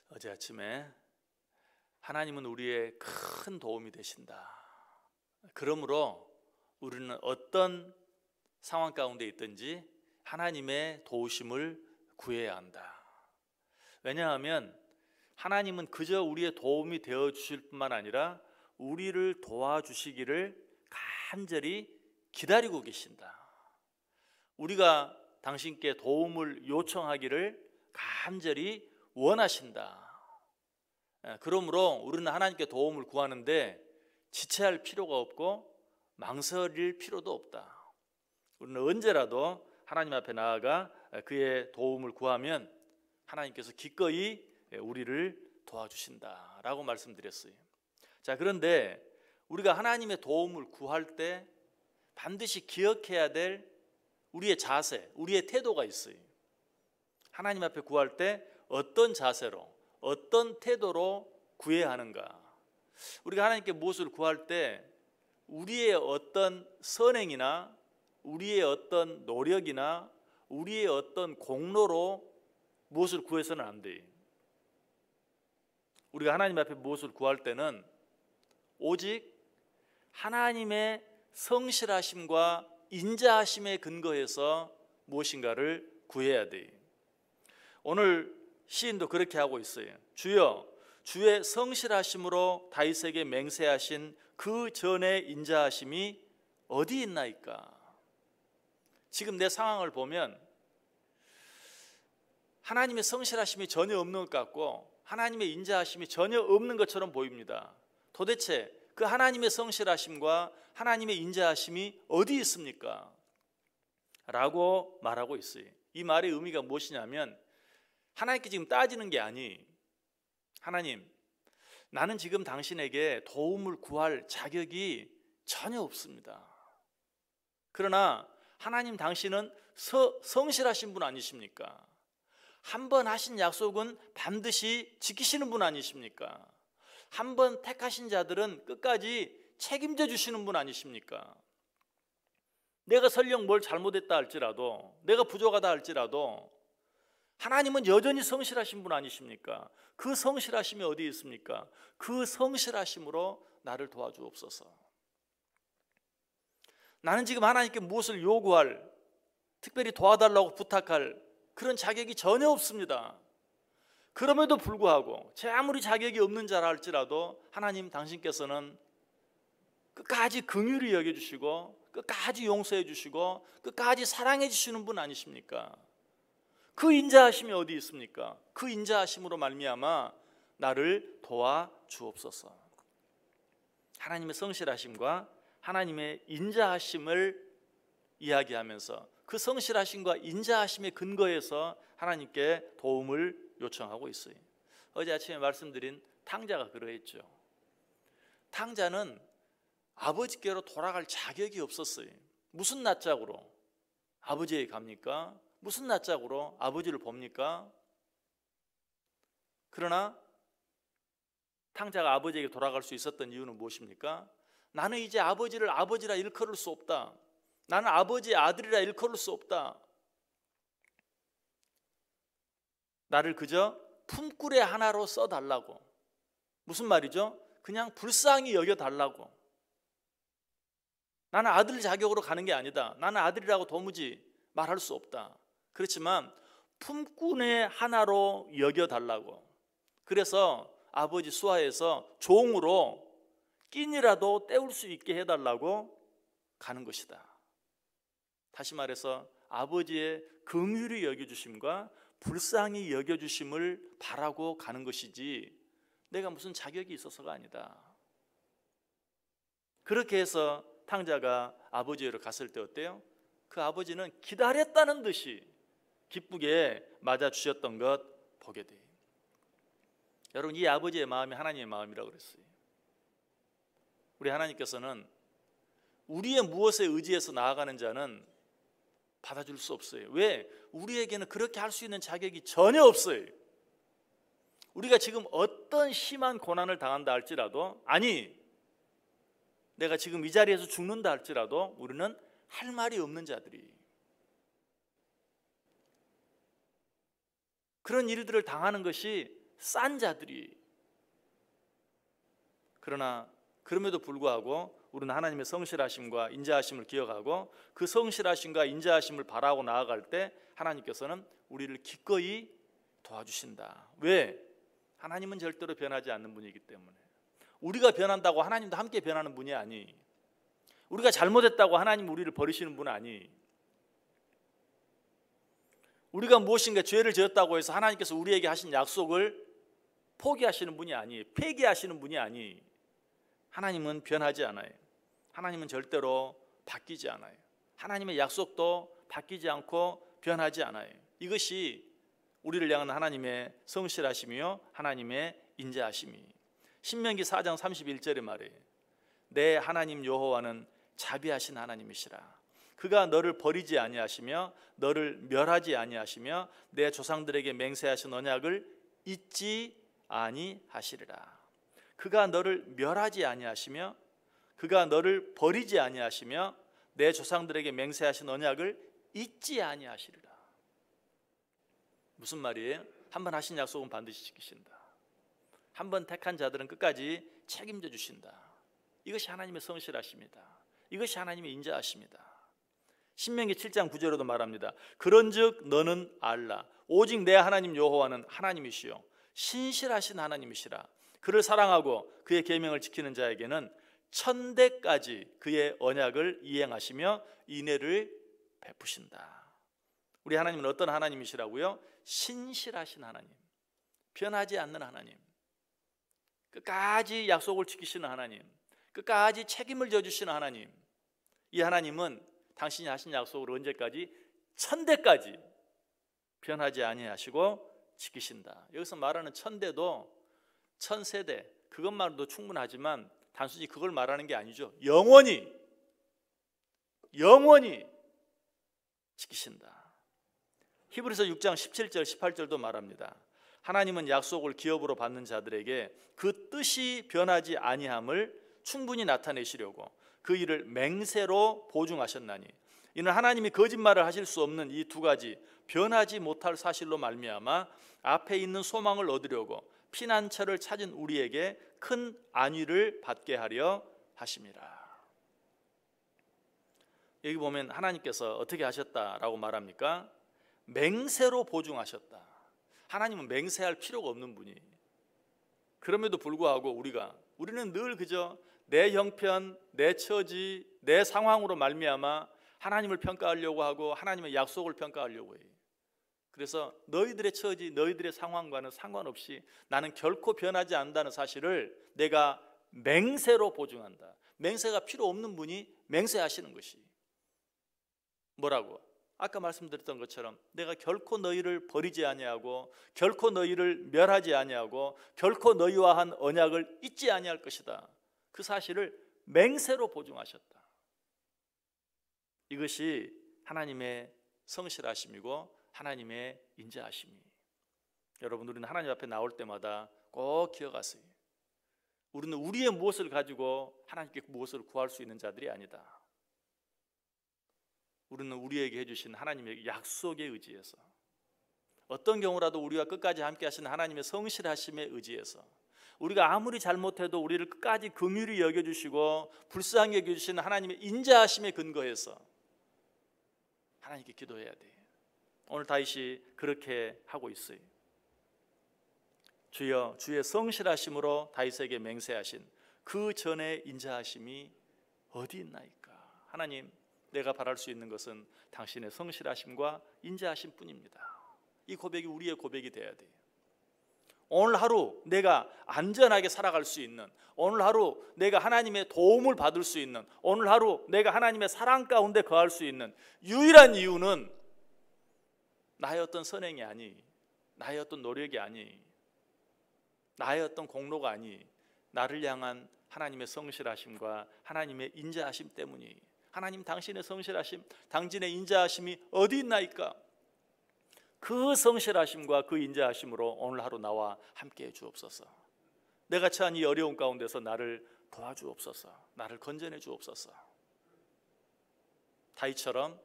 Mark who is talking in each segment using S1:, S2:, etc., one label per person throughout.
S1: 어제 아침에 하나님은 우리의 큰 도움이 되신다. 그러므로 우리는 어떤 상황 가운데 있든지 하나님의 도우심을 구해야 한다. 왜냐하면 하나님은 그저 우리의 도움이 되어 주실 뿐만 아니라 우리를 도와주시기를 간절히 기다리고 계신다. 우리가 당신께 도움을 요청하기를 간절히 원하신다. 그러므로 우리는 하나님께 도움을 구하는데 지체할 필요가 없고 망설일 필요도 없다. 우리는 언제라도 하나님 앞에 나아가 그의 도움을 구하면 하나님께서 기꺼이 우리를 도와주신다라고 말씀드렸어요. 자, 그런데 우리가 하나님의 도움을 구할 때 반드시 기억해야 될 우리의 자세, 우리의 태도가 있어요. 하나님 앞에 구할 때 어떤 자세로, 어떤 태도로 구해야 하는가? 우리가 하나님께 무엇을 구할 때 우리의 어떤 선행이나 우리의 어떤 노력이나 우리의 어떤 공로로 무엇을 구해서는 안 돼요. 우리가 하나님 앞에 무엇을 구할 때는 오직 하나님의 성실하심과 인자하심에 근거해서 무엇인가를 구해야 돼요. 오늘 시인도 그렇게 하고 있어요. 주여, 주의 성실하심으로 다윗에게 맹세하신 그 전의 인자하심이 어디 있나이까? 지금 내 상황을 보면 하나님의 성실하심이 전혀 없는 것 같고 하나님의 인자하심이 전혀 없는 것처럼 보입니다. 도대체 그 하나님의 성실하심과 하나님의 인자하심이 어디 있습니까? 라고 말하고 있어요. 이 말의 의미가 무엇이냐면 하나님께 지금 따지는 게 아니, 하나님, 나는 지금 당신에게 도움을 구할 자격이 전혀 없습니다. 그러나 하나님, 당신은 성실하신 분 아니십니까? 한 번 하신 약속은 반드시 지키시는 분 아니십니까? 한 번 택하신 자들은 끝까지 책임져 주시는 분 아니십니까? 내가 설령 뭘 잘못했다 할지라도, 내가 부족하다 할지라도 하나님은 여전히 성실하신 분 아니십니까? 그 성실하심이 어디 있습니까? 그 성실하심으로 나를 도와주옵소서. 나는 지금 하나님께 무엇을 요구할, 특별히 도와달라고 부탁할 그런 자격이 전혀 없습니다. 그럼에도 불구하고 제 아무리 자격이 없는 자라 할지라도 하나님, 당신께서는 끝까지 긍휼히 여겨주시고 끝까지 용서해 주시고 끝까지 사랑해 주시는 분 아니십니까? 그 인자하심이 어디 있습니까? 그 인자하심으로 말미암아 나를 도와주옵소서. 하나님의 성실하심과 하나님의 인자하심을 이야기하면서 그 성실하심과 인자하심의 근거에서 하나님께 도움을 요청하고 있어요. 어제 아침에 말씀드린 탕자가 그러했죠. 탕자는 아버지께로 돌아갈 자격이 없었어요. 무슨 낯짝으로 아버지에게 갑니까? 무슨 낯짝으로 아버지를 봅니까? 그러나 탕자가 아버지에게 돌아갈 수 있었던 이유는 무엇입니까? 나는 이제 아버지를 아버지라 일컬을 수 없다. 나는 아버지의 아들이라 일컬을 수 없다. 나를 그저 품꾼의 하나로 써달라고. 무슨 말이죠? 그냥 불쌍히 여겨달라고. 나는 아들 자격으로 가는 게 아니다. 나는 아들이라고 도무지 말할 수 없다. 그렇지만 품꾼의 하나로 여겨달라고. 그래서 아버지 수하에서 종으로 끼니라도 때울 수 있게 해달라고 가는 것이다. 다시 말해서 아버지의 긍휼히 여겨주심과 불쌍히 여겨주심을 바라고 가는 것이지 내가 무슨 자격이 있어서가 아니다. 그렇게 해서 탕자가 아버지로 갔을 때 어때요? 그 아버지는 기다렸다는 듯이 기쁘게 맞아주셨던 것 보게 돼요. 여러분, 이 아버지의 마음이 하나님의 마음이라고 그랬어요. 우리 하나님께서는 우리의 무엇에 의지해서 나아가는 자는 받아줄 수 없어요. 왜? 우리에게는 그렇게 할 수 있는 자격이 전혀 없어요. 우리가 지금 어떤 심한 고난을 당한다 할지라도, 아니 내가 지금 이 자리에서 죽는다 할지라도 우리는 할 말이 없는 자들이, 그런 일들을 당하는 것이 싼 자들이. 그러나 그럼에도 불구하고 우리는 하나님의 성실하심과 인자하심을 기억하고 그 성실하심과 인자하심을 바라고 나아갈 때 하나님께서는 우리를 기꺼이 도와주신다. 왜? 하나님은 절대로 변하지 않는 분이기 때문에. 우리가 변한다고 하나님도 함께 변하는 분이 아니. 우리가 잘못했다고 하나님 우리를 버리시는 분 아니. 우리가 무엇인가 죄를 지었다고 해서 하나님께서 우리에게 하신 약속을 포기하시는 분이 아니, 폐기하시는 분이 아니. 하나님은 변하지 않아요. 하나님은 절대로 바뀌지 않아요. 하나님의 약속도 바뀌지 않고 변하지 않아요. 이것이 우리를 향한 하나님의 성실하심이요 하나님의 인자하심이. 신명기 4장 31절의 말이에요. 내 하나님 여호와는 자비하신 하나님이시라. 그가 너를 버리지 아니하시며 너를 멸하지 아니하시며 내 조상들에게 맹세하신 언약을 잊지 아니하시리라. 그가 너를 멸하지 아니하시며 그가 너를 버리지 아니하시며 내 조상들에게 맹세하신 언약을 잊지 아니하시리라. 무슨 말이에요? 한번 하신 약속은 반드시 지키신다. 한번 택한 자들은 끝까지 책임져 주신다. 이것이 하나님의 성실하십니다. 이것이 하나님의 인자하십니다. 신명기 7장 9절에도 말합니다. 그런즉 너는 알라 오직 내 하나님 여호와는 하나님이시요 신실하신 하나님이시라. 그를 사랑하고 그의 계명을 지키는 자에게는 천대까지 그의 언약을 이행하시며 인애를 베푸신다. 우리 하나님은 어떤 하나님이시라고요? 신실하신 하나님, 변하지 않는 하나님, 끝까지 약속을 지키시는 하나님, 끝까지 책임을 져주시는 하나님. 이 하나님은 당신이 하신 약속을 언제까지? 천대까지 변하지 아니하시고 지키신다. 여기서 말하는 천대도 천세대 그것만으로도 충분하지만 단순히 그걸 말하는 게 아니죠. 영원히 지키신다. 히브리서 6장 17절 18절도 말합니다. 하나님은 약속을 기업으로 받는 자들에게 그 뜻이 변하지 아니함을 충분히 나타내시려고 그 일을 맹세로 보증하셨나니 이는 하나님이 거짓말을 하실 수 없는 이 두 가지 변하지 못할 사실로 말미암아 앞에 있는 소망을 얻으려고 피난처를 찾은 우리에게 큰 안위를 받게 하려 하심이라. 여기 보면 하나님께서 어떻게 하셨다라고 말합니까? 맹세로 보증하셨다. 하나님은 맹세할 필요가 없는 분이. 그럼에도 불구하고 우리는 늘 그저 내 형편, 내 처지, 내 상황으로 말미암아 하나님을 평가하려고 하고 하나님의 약속을 평가하려고 해요. 그래서 너희들의 처지, 너희들의 상황과는 상관없이 나는 결코 변하지 않는다는 사실을 내가 맹세로 보증한다. 맹세가 필요 없는 분이 맹세하시는 것이 뭐라고? 아까 말씀드렸던 것처럼 내가 결코 너희를 버리지 아니하고 결코 너희를 멸하지 아니하고 결코 너희와 한 언약을 잊지 아니할 것이다. 그 사실을 맹세로 보증하셨다. 이것이 하나님의 성실하심이고 하나님의 인자하심이. 여러분, 우리는 하나님 앞에 나올 때마다 꼭 기억하세요. 우리는 우리의 무엇을 가지고 하나님께 무엇을 구할 수 있는 자들이 아니다. 우리는 우리에게 해주신 하나님의 약속에 의지해서, 어떤 경우라도 우리와 끝까지 함께 하시는 하나님의 성실하심에 의지해서, 우리가 아무리 잘못해도 우리를 끝까지 긍휼히 여겨주시고 불쌍히 여겨주시는 하나님의 인자하심에 근거해서 하나님께 기도해야 돼요. 오늘 다윗이 그렇게 하고 있어요. 주여, 주의 성실하심으로 다윗에게 맹세하신 그 전의 인자하심이 어디 있나이까. 하나님, 내가 바랄 수 있는 것은 당신의 성실하심과 인자하심 뿐입니다. 이 고백이 우리의 고백이 되어야 돼요. 오늘 하루 내가 안전하게 살아갈 수 있는, 오늘 하루 내가 하나님의 도움을 받을 수 있는, 오늘 하루 내가 하나님의 사랑 가운데 거할 수 있는 유일한 이유는 나의 어떤 선행이 아니, 나의 어떤 노력이 아니, 나의 어떤 공로가 아니, 나를 향한 하나님의 성실하심과 하나님의 인자하심 때문이. 하나님, 당신의 성실하심, 당신의 인자하심이 어디 있나이까? 그 성실하심과 그 인자하심으로 오늘 하루 나와 함께해 주옵소서. 내가 처한 이 어려운 가운데서 나를 도와주옵소서. 나를 건져내 주옵소서. 다윗처럼,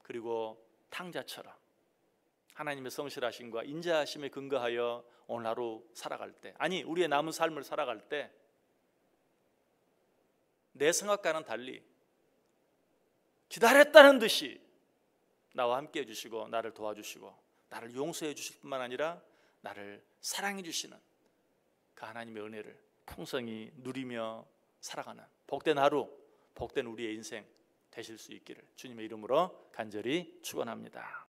S1: 그리고 탕자처럼 하나님의 성실하심과 인자하심에 근거하여 오늘 하루 살아갈 때, 아니 우리의 남은 삶을 살아갈 때 내 생각과는 달리 기다렸다는 듯이 나와 함께 해주시고 나를 도와주시고 나를 용서해 주실 뿐만 아니라 나를 사랑해 주시는 그 하나님의 은혜를 풍성히 누리며 살아가는 복된 하루, 복된 우리의 인생 되실 수 있기를 주님의 이름으로 간절히 축원합니다.